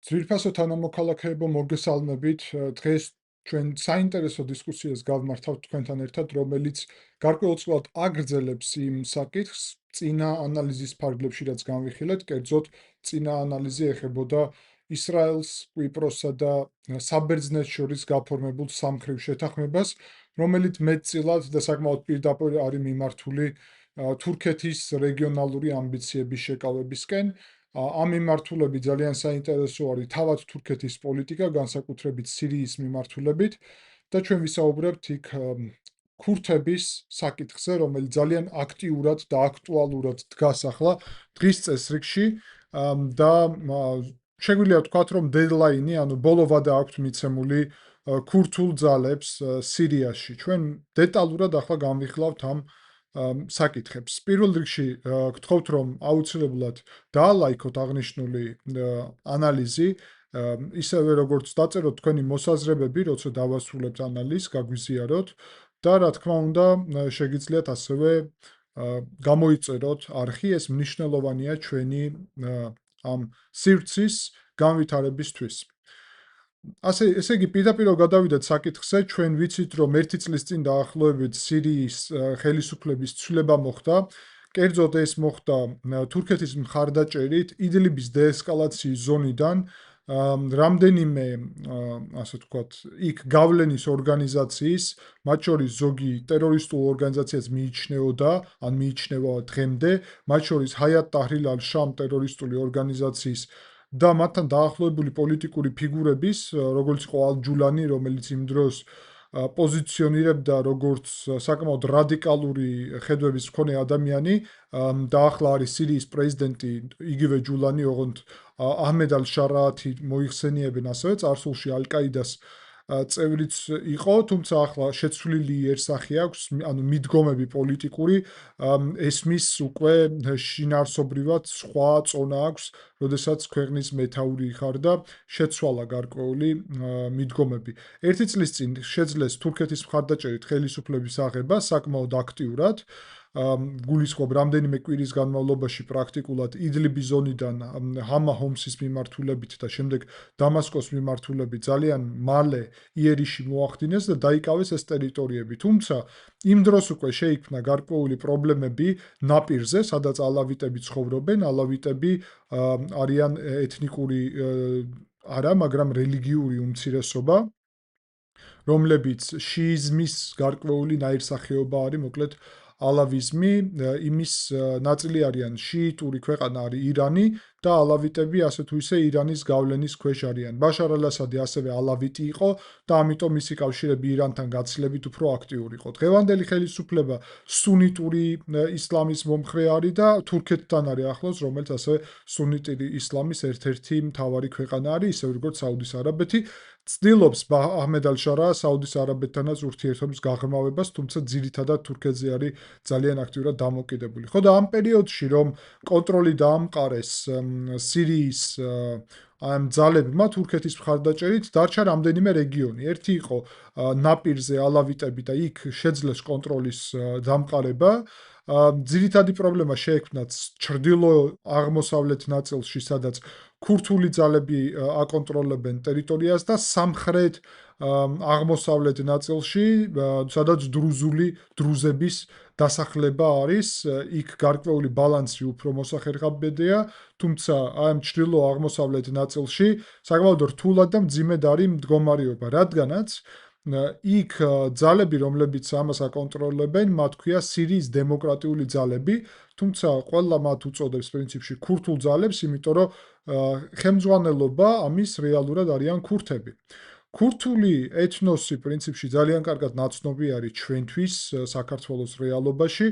ძვირფასო თანამოქალაქეებო, მოგესალმებით. დღეს ჩვენ საინტერესო დისკუსიას გავმართავთ თქვენთან ერთად, რომელიც გარკვეულწილად აგრძელებს იმ საკითხს, წინა ანალიზის ფარგლებში, რაც განვიხილეთ, კერძოდ წინა ანალიზი ეხებოდა ისრაელს, კვიპროსსა და საბერძნეთს შორის გაფორმებულ სამმხრივ შეთანხმებას, რომელიც მეტწილად და საკმაოდ პირდაპირ არის მიმართული თურქეთის რეგიონალური ამბიციების შეკავებისკენ. ამ მიმართულებით ძალიან საინტერესო არის თავად თურქეთის პოლიტიკა, განსაკუთრებით სირიის მიმართულებით და ჩვენ ვისაუბრებთ იქ ქურთების საკითხზე, რომელიც ძალიან აქტიურად და აქტუალურად დგას ახლა დღის წესრიგში და შეგვიძლია ვთქვათ, რომ დედლაინი, ანუ ბოლო ვადა აქვთ მიცემული ქურთულ ძალებს სირიაში. ჩვენ დეტალურად ახლა განვიხილავთ ამ საკითხებს. პირველ რიგში გთხოვთ, რომ აუცილებლად დაალაიქოთ აღნიშნული ანალიზი, ისევე როგორც დაწეროთ თქვენი მოსაზრებები, როცა დავასრულებთ ანალიზს, გაგვიზიაროთ და რა თქმა უნდა, შეგიძლიათ ასევე გამოიწეროთ არხი, ეს მნიშვნელოვანია ჩვენი ამ სივრცის განვითარებისთვის. ესე იგი, პირდაპირ გადავიდეთ საკითხზე, ჩვენ ვიცით, რომ 1 წლის წინ დაახლოებით სირიის ხელისუფლების ცვლილება მოხდა. კერძოდ ეს მოხდა თურქეთის მხარდაჭერით იდლიბის დეესკალაციის ზონიდან რამდენიმე, ასე ვთქვათ, იქ გავლენის ორგანიზაციის, მათ შორის ზოგი ტერორისტულ ორგანიზაციას მიიჩნეოდა, ან მიიჩნევა დღემდე, მათ შორის ჰაიატ ტაჰრირ ალ-შამ ტერორისტული ორგანიზაციის და მათთან დაახლოებული პოლიტიკური ფიგურების, როგორც იყო ალ-ჯულანი, რომელიც იმ დროს პოზიციონირებდა როგორც საკმაოდ რადიკალური ხედვების მქონე ადამიანი და ახლა არის სირიის პრეზიდენტი, იგივე ჯულანი, ოღონდ აჰმედ ალ-შარაათი მოიხსენიებენ ასევე წარსულში ალ-კაიდას წევრიც იყო, თუმცა ახლა შეცვლილი იერსახე აქვს, ანუ მიდგომები პოლიტიკური, ესმის უკვე შინაარსობრივად სხვა წონა აქვს, როდესაც ქვეყნის მეთაური ხარ და შეცვალა გარკვეული მიდგომები. 1 წლის წინ შეძლეს თურქეთის მხარდაჭერით ხელისუფლების აღება საკმაოდ აქტიურად. გულისხმობ რამდენიმე კვირის განმავლობაში პრაქტიკულად იდლიბის ზონიდან ჰამა ჰომსის მიმართულებით და შემდეგ დამასკოს მიმართულებით ძალიან მალე იერიში მოახდინეს და დაიკავეს ეს ტერიტორიები. თუმცა იმ დროს უკვე შეიქმნა გარკვეული პრობლემები ნაპირზე, სადაც ალავიტები ცხოვრობენ, ალავიტები არიან ეთნიკური არა, მაგრამ რელიგიური უმცირესობა, რომლებიც შიიზმის გარკვეული ნაირსახეობა არის, მოკლედ ალავიზმი, იმის ნაწილი არიან შიიტური ქვეყანა არის ირანი და ალავიტები ასე თუ ისე ირანის გავლენის ქვეშ არიან. ბაშარ ალ-ასადი ასევე ალავიტი იყო და ამიტომ მისი კავშირები ირანთან გაცილებით უფრო აქტიური იყო. დღევანდელი ხელისუფლება სუნიტური ისლამის მომხრე არის და თურქეთთან არის ახლოს, რომელიც ასევე სუნიტური ისლამის ერთ-ერთი მთავარი ქვეყანა არის, ისე როგორც საუდის არაბეთი. ცდილობს აჰმედ ალ-შარა საუდის არაბეთთანაც ურთიერთობის გაღრმავებას, თუმცა ძირითადად თურქეთზე არის ძალიან აქტიურად დამოკიდებული. ხო და ამ პერიოდში, რომ კონტროლი დაამყარეს სირიის ამ ძალებმა თურქეთის მხარდაჭერით, დარჩა რამდენიმე რეგიონი. ერთი იყო ნაპირზე ალავიტები და იქ შეძლეს კონტროლის დამყარება. ძირითადი პრობლემა შეექმნა ჩრდილო-აღმოსავლეთ ნაწილში, სადაც ქურთული ძალები აკონტროლებენ ტერიტორიას და სამხრეთ აღმოსავლეთ ნაწილში, სადაც დრუზების დასახლება არის, იქ გარკვეული ბალანსი უფრო მოსახერხებედია, თუმცა ამ ჩრდილო-აღმოსავლეთ ნაწილში საკმაოდ რთულად და მძიმედ არის მდგომარეობა, რადგანაც იქ ძალები, რომლებიც ამას აკონტროლებენ, მათ ქვია სირიის დემოკრატიული ძალები, თუმცა ყველა მათ უწოდებს პრინციპში ქურთულ ძალებს, იმიტომ რომ ხელმძღვანელობა ამის რეალურად არიან ქურთები. ქურთული ეთნოსი პრინციპში ძალიან კარგად ნაცნობი არის ჩვენთვის საქართველოს რეალობაში.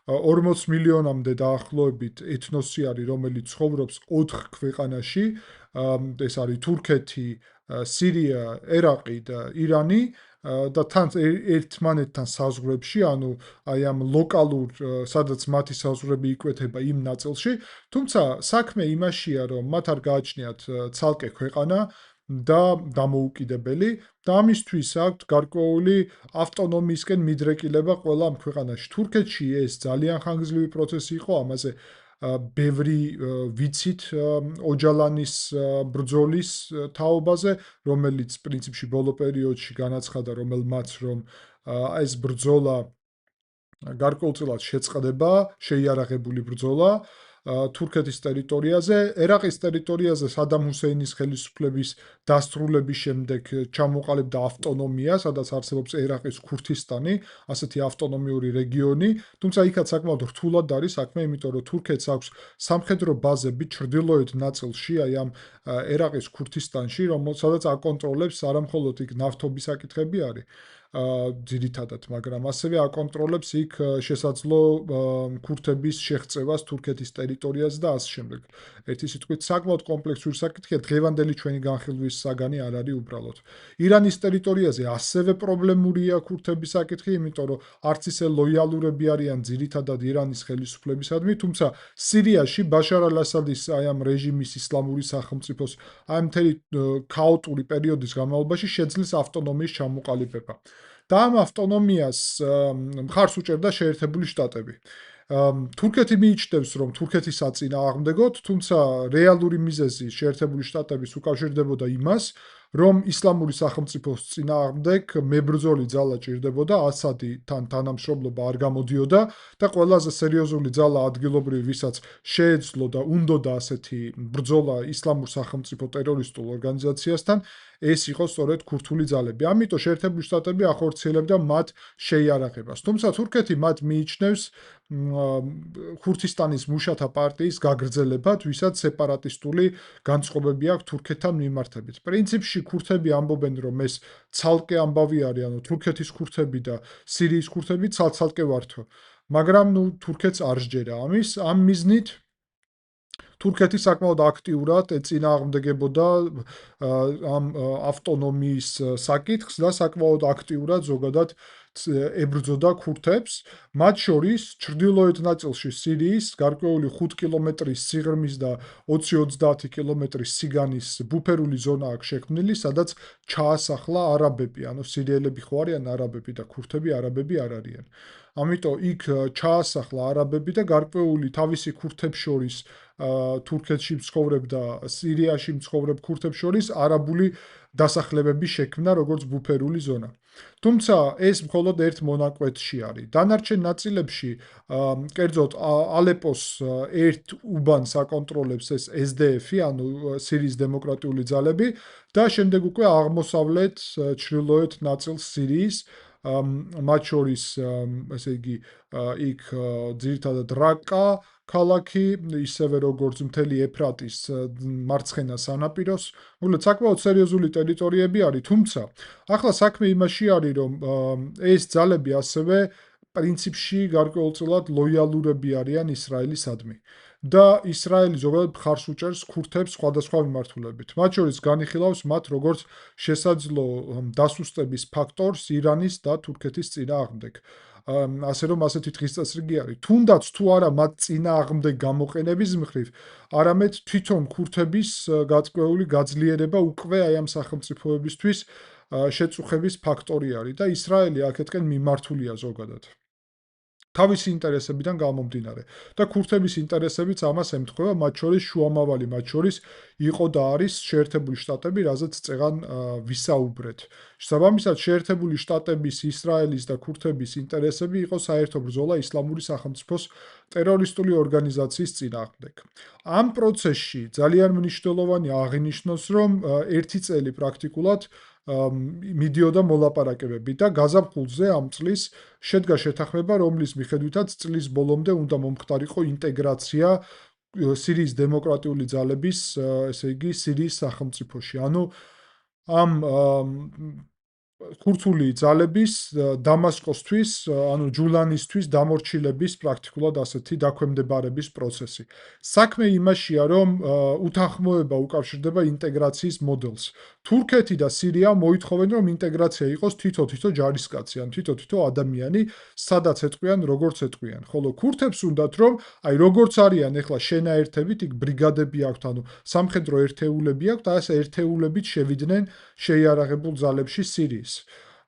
40 მილიონამდე დაახლოებით ეთნოსი არის, რომელიც ცხოვრობს 4 ქვეყანაში. ეს არის თურქეთი, სირია, ერაყი და ირანი. და თან ერთმანეთთან საზღვრებში, ანუ აი ამ ლოკალურ, სადაც მათი საზღვრები იკვეთება იმ ნაწილში, თუმცა საქმე იმაშია, რომ მათ არ გააჩნიათ ცალკე ქვეყანა და დამოუკიდებელი და ამისთვის აქვთ გარკვეული ავტონომიისკენ მიდრეკილება ყველა ამ ქვეყანაში. თურქეთში ეს ძალიან ხანგრძლივი პროცესი იყო, ამაზე ბევრი ვიცით ოჯალანის ბრძოლის თაობაზე, რომელიც პრინციპში ბოლო პერიოდში განაცხადა, რომელმაც რომ ეს ბრძოლა გარკვეულწილად შეწყდება, შეიარაღებული ბრძოლა თურქეთის ტერიტორიაზე, ერაყის ტერიტორიაზე სადამ ჰუსეინის ხელისუფლების დასრულების შემდეგ ჩამოყალიბდა ავტონომია, სადაც არსებობს ერაყის ქურთისტანი, ასეთი ავტონომიური რეგიონი, თუმცა იქაც საკმაოდ რთულად არის საქმე, იმიტომ რომ თურქეთს აქვს სამხედრო ბაზები ჩრდილოეთ ნაწილში, აი ამ ერაყის ქურთისტანში, სადაც აკონტროლებს არამხოლოდ იქ ნავთობის საკითხები არის, ძირითადად, მაგრამ ასევე აკონტროლებს იქ შესაძლო ქურთების შეღწევას თურქეთის ტერიტორიაზე და ასე შემდეგ. ერთი სიტყვით, საკმაოდ კომპლექსური საკითხია, დღევანდელი ჩვენი განხილვის საგანი არ არის უბრალოდ. ირანის ტერიტორიაზე ასევე პრობლემურია ქურთების საკითხი, იმიტომ რომ არც ისე ლოიალურები არიან ძირითადად ირანის ხელისუფლებისადმი, თუმცა სირიაში ბაშარ ალ-ასადის აი ამ რეჟიმის ისლამური სახელმწიფოს აი მთელი ქაოტური პერიოდის განმავლობაში შეძლეს ავტონომიის ჩამოყალიბება. და ამ ავტონომიას მხარს უჭერდა შეერთებული შტატები. თურქეთი მიიჩნევს, რომ თურქეთის აწინააღმდეგოთ, თუმცა რეალური მიზეზი შეერთებული შტატების უკავშირდებოდა იმას, რომ ისლამური სახელმწიფოს წინააღმდეგ მებრძოლი ძალა ჭირდებოდა, ასადი-თან თანამშრომლობა არ გამოდიოდა და ყველაზე სერიოზული ძალა ადგილობრივი, ვისაც შეეძლო და უნდოდა ასეთი ბრძოლა ისლამურ სახელმწიფო ტერორისტულ ორგანიზაციასთან, ეს იყო სწორედ ქურთული ძალები. ამიტომ შეერთებული შტატები ახორციელებდა მათ შეიარაღებას. თუმცა თურქეთი მათ მიიჩნევს ქურთისტანის მუშათა პარტიის გაგრძელებად, ვისაც სეპარატისტული განწყობები აქვს თურქეთთან მიმართებით. პრინციპში ქურთები ამბობენ, რომ ეს ცალკე ამბავი არის, ანუ თურქეთის ქურთები და სირიის ქურთები ცალ-ცალკე ვართო. მაგრამ თურქეთს არ სჯერა ამის, ამ მიზნით თურქეთი საკმაოდ აქტიურად ეწინააღმდეგებოდა ამ ავტონომიის საკითხს და საკმაოდ აქტიურად ზოგადად ებრძოდა ქურთებს, მათ შორის ჩრდილოეთ ნაწილში სირიის გარკვეული 5 კილომეტრის სიღრმის და 20-30 კილომეტრის სიგანის ბუფერული ზონა აქვს შექმნილი, სადაც ჩაასახლა არაბები, ანუ სირიელები ხო არიან არაბები და ქურთები არაბები არ არიან. ამიტომ იქ ჩაასახლა არაბები და გარკვეული თავისი ქურთებს შორის თურქეთში მცხოვრებ და სირიაში მცხოვრებ ქურთებს შორის არაბული დასახლებები შექმნა როგორც ბუფერული ზონა. თუმცა ეს მხოლოდ ერთ მონაკვეთში არის. დანარჩენ ნაწილებში, კერძოდ ალეპოს ერთ უბანს აკონტროლებს ეს SDF-ი, ანუ სირიის დემოკრატიული ძალები და შემდეგ უკვე აღმოსავლეთ ჩრდილოეთ ნაწილს სირიის, მათ შორის, ესე იგი, იქ ძირითადად რაკა ქალაქი, ისევე როგორც მთელი ეფრატის მარცხენა სანაპიროს, მოკლედ საკმაოდ სერიოზული ტერიტორიები არის, თუმცა ახლა საქმე იმაში არის, რომ ეს ძალები ასევე პრინციპში გარკვეულწილად ლოიალურები არიან ისრაელისადმი. და ისრაელი ზოგადად მხარს უჭერს ქურთებს სხვადასხვა მიმართულებით. მათ შორის განიხილავს მათ როგორც შესაძლო დასუსტების ფაქტორს ირანის და თურქეთის წინააღმდეგ. ასე რომ ასეთი დღის წესრიგი არის. თუნდაც თუ არა მათ წინააღმდეგ გამოყენების მხრივ, არამედ თვითონ ქურთების გაწყვეული გაძლიერება უკვე აი ამ სახელმწიფოებისთვის შეწუხების ფაქტორი არის და ისრაელი აქეთკენ მიმართულია ზოგადად. თავისი ინტერესებიდან გამომდინარე და ქურთების ინტერესებიც ამას ემთხვევა, მათ შორის შუამავალი, მათ შორის იყო და არის შეერთებული შტატები, რაზეც წეღან ვისაუბრეთ. შესაბამისად, შეერთებული შტატების, ისრაელის და ქურთების ინტერესები იყო საერთო ბრძოლა ისლამური სახელმწიფოს ტერორისტული ორგანიზაციის წინააღმდეგ. ამ პროცესში ძალიან მნიშვნელოვანი აღინიშნოს, რომ ერთი წელი პრაქტიკულად მიდიოდა მოლაპარაკებები და გაზაფხულზე ამ წლის შედგა შეთანხმება, რომლის მიხედვითაც წლის ბოლომდე უნდა მომხდარიყო ინტეგრაცია სირიის დემოკრატიული ძალების, ესე იგი, სირიის სახელმწიფოში. ანუ ამ ქურთული ძალების დამასკოსთვის, ანუ ჯულანისთვის დამორჩილების პრაქტიკულად ასეთი დაქვემდებარების პროცესი. საქმე იმაშია, რომ უთანხმოება უკავშირდება ინტეგრაციის მოდელს. თურქეთი და სირია მოითხოვენ, რომ ინტეგრაცია იყოს თითო-თითო ჯარისკაცი, ან თითო-თითო ადამიანი, სადაც ეტყვიან, როგორც ეტყვიან. ხოლო ქურთებს უნდათ, რომ აი როგორც არიან ეხლა შენაერთებით, იქ ბრიგადები აქვთ, ანუ სამხედრო ერთეულები აქვთ, და ეს ერთეულებით შევიდნენ შეიარაღებულ ძალებში სირიის.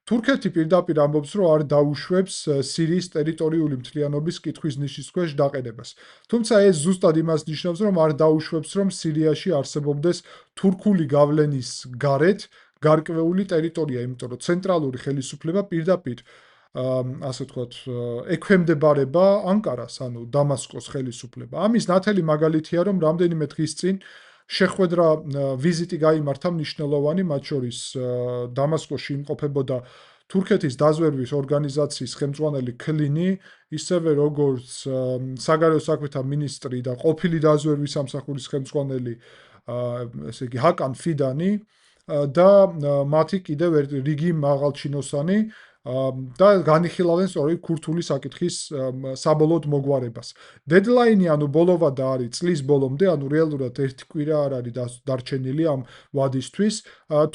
თურქეთი პირდაპირ ამბობს, რომ არ დაუშვებს სირიის ტერიტორიული მთლიანობის კითხვის ნიშნის ქვეშ დაყენებას. თუმცა ეს ზუსტად იმას ნიშნავს, რომ არ დაუშვებს, რომ სირიაში არსებობდეს თურქული გავლენის გარეთ გარკვეული ტერიტორია, იმიტომ რომ ცენტრალური ხელისუფლება პირდაპირ ასე ვთქვათ, ექვემდებარება ანკარას, ანუ დამასკოს ხელისუფლება. ამის ნათელი მაგალითია, რომ რამდენიმე დღის წინ შეხვედრა ვიზიტი გაიმართა მნიშვნელოვანი, მათ შორის დამასკოში იმყოფებოდა თურქეთის დაზვერვის ორგანიზაციის ხელმძღვანელი ქლინი, ისევე როგორც საგარეო საქმეთა მინისტრი და ყოფილი დაზვერვის სამსახურის ხელმძღვანელი, ესე იგი ჰაკან ფიდანი და მათი კიდევ რიგი მაღალჩინოსანი და განიხილავენ სწორედ ქურთული საკითხის საბოლოოდ მოგვარებას. დედლაინი, ანუ ბოლოვადა არის წლის ბოლომდე, ანუ რეალურად ერთი კვირა არ არის დარჩენილი ამ ვადისთვის.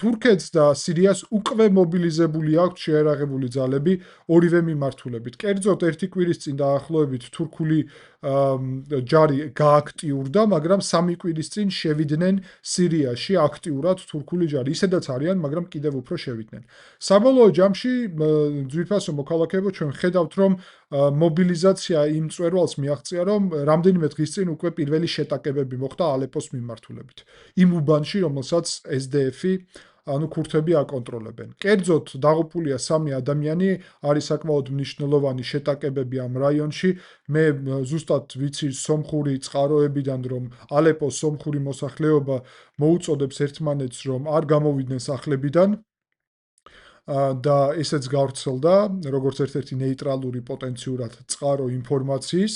თურქეთს და სირიას უკვე მობილიზებული აქვს შეერაღებული ძალები ორივე მიმართულებით. კერძოდ ერთი კვირის წინ დაახლოებით თურქული ჯარი გააქტიურდა, მაგრამ 3 კვირის წინ შევიდნენ სირიაში აქტიურად თურქული ჯარი. ისედაც არიან, მაგრამ კიდევ უფრო შევიდნენ. საბოლოო ჯამში ძვირფასო მოქალაქეებო, ჩვენ ხედავთ, რომ მობილიზაცია იმ მწვერვალს მიაღწია, რომ რამდენიმე დღის წინ უკვე პირველი შეტაკებები მოხდა ალეპოს მიმართულებით. იმ უბანში, რომელსაც SDF-ი, ანუ ქურთები აკონტროლებენ. კერძოდ დაღუპულია 3 ადამიანი, არის საკმაოდ მნიშვნელოვანი შეტაკებები ამ რაიონში. მე ზუსტად ვიცი სომხური წყაროებიდან, რომ ალეპოს სომხური მოსახლეობა მოუწოდებს ერთმანეთს, რომ არ გამოვიდნენ სახლებიდან. და ესეც გავრცელდა, როგორც ერთ-ერთი ნეიტრალური პოტენციურად წყარო ინფორმაციის.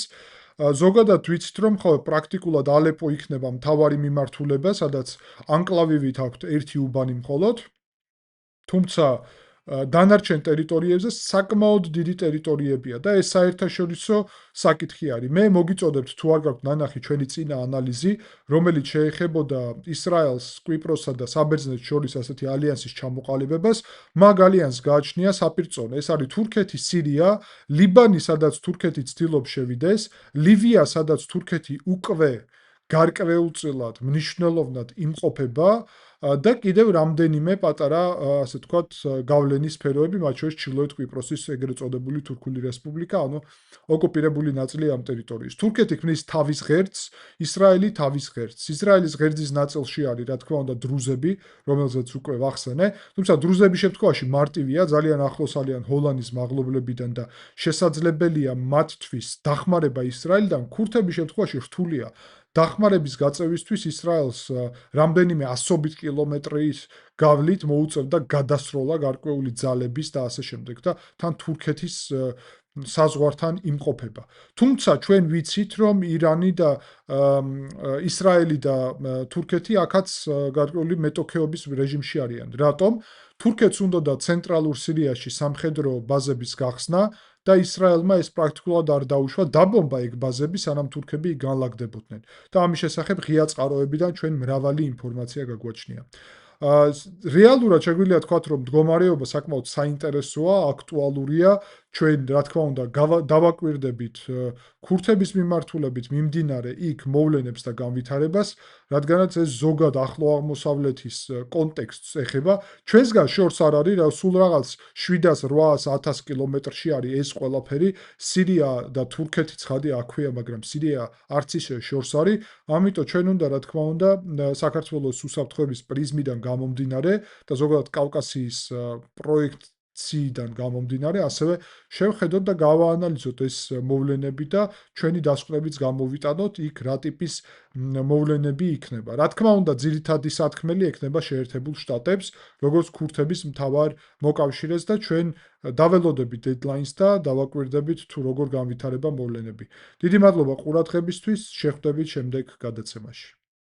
ზოგადად ვიცით, რომ ხო პრაქტიკულად ალეპო იქნება მთავარი მიმართულება, სადაც ანკლავივით აქვთ ერთი უბანი მხოლოდ. თუმცა დანარჩენ ტერიტორიებზე საკმაოდ დიდი ტერიტორიებია და ეს საერთაშორისო საკითხი არის. მე მოგიწოდებთ თუ არ გაქვთ ნანახი ჩვენი წინა ანალიზი, რომელიც შეეხებოდა ისრაელს, კვიპროსსა და საბერძნეთს შორის ასეთი ალიანსის ჩამოყალიბებას, მაგ ალიანსს გააჩნია საპირწონე. ეს არის თურქეთი, სირია, ლიბანი, სადაც თურქეთი ცდილობს შევიდეს, ლივია, სადაც თურქეთი უკვე გარკვეულწილად მნიშვნელოვნად იმყოფება და კიდევ რამდენიმე პატარა, ასე ვთქვათ, გავლენის სფეროები, მათ შორის ჩრდილოეთ კვიპროსის ეგრეთ წოდებული თურქული რესპუბლიკა, ანუ ოკუპირებული ნაწილი ამ ტერიტორიის. თურქეთი ქმნის თავის ღერძს, ისრაელი თავის ღერძს. ისრაელის ღერძის ნაწილში არის, რა თქმა უნდა, დრუზები, რომელზეც უკვე ვახსენე, თუმცა დრუზების შემთხვევაში მარტივია, ძალიან ახლოს არიან ჰოლანდის მაღლობლებიდან და შესაძლებელია მათთვის დახმარება ისრაელიდან, ქურთების შემთხვევაში რთულია. დახმარების გაწევისთვის ისრაელს რამდენიმე ასობით კილომეტრის გავლით მოუწევდა გადასროლა გარკვეული ძალების და ასე შემდეგ და თან თურქეთის საზღვართან იმყოფება. თუმცა ჩვენ ვიცით, რომ ირანი და ისრაელი და თურქეთი აქაც გარკვეული მეტოქეობის რეჟიმში არიან. რატომ? თურქეთს უნდოდა ცენტრალურ სირიაში სამხედრო ბაზების გახსნა და ისრაელმა ეს პრაქტიკულად არ დაუშვა, დაბომბა ეგ ბაზები, სანამ თურქები განლაგდებოდნენ. და ამის შესახებ ღია წყაროებიდან ჩვენ მრავალი ინფორმაცია გაგვაჩნია. რეალურად შეგვიძლია თქვათ, რომ მდგომარეობა საკმაოდ საინტერესოა, აქტუალურია. ჩვენ, რა თქმა უნდა, დავაკვირდებით ქურთების მიმართულებით მიმდინარე იქ მოვლენებს და განვითარებას, რადგანაც ეს ზოგად ახლო აღმოსავლეთის კონტექსტს ეხება. ჩვენსგან შორს არ არის, სულ რაღაც 700-800 კილომეტრში არის ეს ყველაფერი. სირია და თურქეთი ცხადია აქვეა, მაგრამ სირია არც ისე შორს არის. ამიტომ ჩვენ უნდა, რა თქმა უნდა, საქართველოს უსაფრთხოების პრიზმიდან გამომდინარე და ზოგადად კავკასიის პროექციიდან გამომდინარე, ასევე შევხედოთ და გავაანალიზოთ ეს მოვლენები და ჩვენი დასკვნებიც გამოვიტანოთ იქ რა ტიპის მოვლენები იქნება. რა თქმა უნდა, ძირითადი სათქმელი ექნება შეერთებულ შტატებს, როგორც ქურთების მთავარ მოკავშირეს და ჩვენ დაველოდებით დედლაინს და დავაკვირდებით თუ როგორ განვითარება მოვლენები. დიდი მადლობა ყურადღებისთვის, შეხვდებით შემდეგ გადაცემაში.